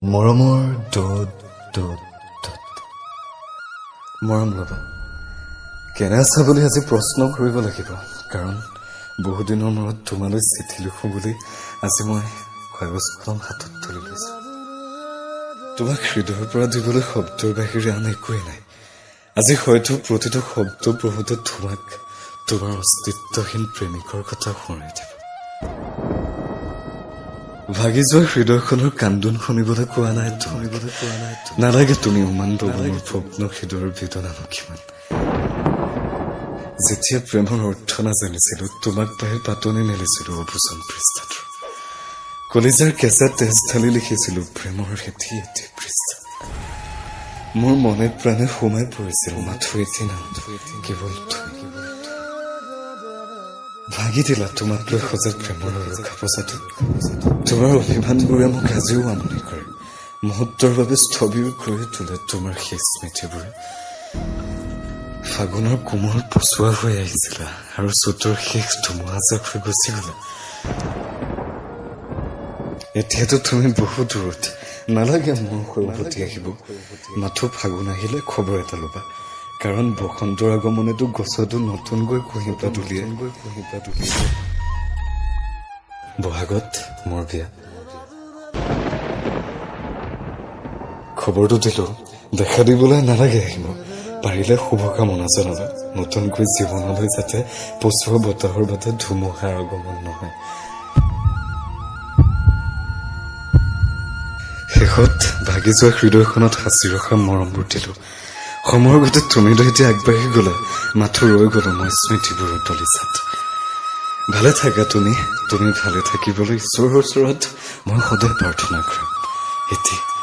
মৰমৰ দোদ দোদ দোদ মৰম ল'বা কেনে আছা বুলি আজি প্ৰশ্ন কৰিব লাগিব কাৰণ বহুদিনৰ মূৰত তোমালৈ চিঠি লিখোঁ বুলি আজি মই কাগজখন হাতত তুলি লৈছোঁ তোমাক হৃদয়ৰ পৰা দিবলৈ শব্দৰ বাহিৰে আন একোৱেই নাই আজি হয়তো প্ৰতিটো শব্দ পঢ়োঁতে তোমাক তোমাৰ অস্তিত্বহীন প্ৰেমিকৰ কথা সোঁৱৰাই দিব ভাগি যোৱা হৃদয়খনৰ কান্দোন শুনিবলৈ কোৱা নাই নালাগে তুমি উমান ল'ব মোৰ ভগ্ন হৃদয়ৰ বেদনানো কিমান যেতিয়া প্ৰেমৰ অৰ্থ নাজানিছিলোঁ তোমাক পাই পাতনি মেলিছিলোঁ অবুজন পৃষ্ঠাত কলিজাৰ কেঁচা তেজ ঢালি লিখিছিলোঁ প্ৰেমৰ এটি এটি পৃষ্ঠা মোৰ মনে প্ৰাণে সোমাই পৰিছিল মাথো এটি নাম কেৱল ভাগি দিলা তোমাক লৈ সজা প্ৰেমৰ ৰক্ষা পজাটো তোমাৰ অভিমানবোৰে মোক আজিও আমনি কৰে মুহূৰ্তৰ বাবে স্থবিৰ কৰি তোলে তোমাৰ সেই স্মৃতিবোৰে ফাগুনৰ কোমল পচুৱা হৈ আহিছিলা আৰু চুতৰ শেষ ধুমুহাজাক হৈ গুচি গলা এতিয়াতো তুমি বহু দূৰত নালাগে মোৰ সৰুপতি আহিব মাথো ফাগুন আহিলে খবৰ এটা ল'বা কাৰণ বসন্তৰ আগমনেতো গছতো নতুনকৈ কুঁহিপাত উলিয়াই বহাগত মোৰ বিয়া খবৰটো দিলো দেখা দিবলৈ নালাগে আহিব পাৰিলে শুভকামনা জনাবা নতুনকৈ জীৱনলৈ যাতে পচুৱা বতাহৰ বাটে ধুমুহাৰ আগমন নহয় শেষত ভাগি যোৱা হৃদয়খনত সাঁচি ৰখা মৰমবোৰ দিলো সময়ৰ গতে তুমিতো এতিয়া আগবাঢ়ি গলা মাথো ৰৈ গলো মই স্মৃতিবোৰৰ দলিচাত ভালে থাকা তুমি ভালে থাকিবলৈ ঈশ্বৰৰ ওচৰত মই সদায় প্ৰাৰ্থনা কৰিম এতিয়া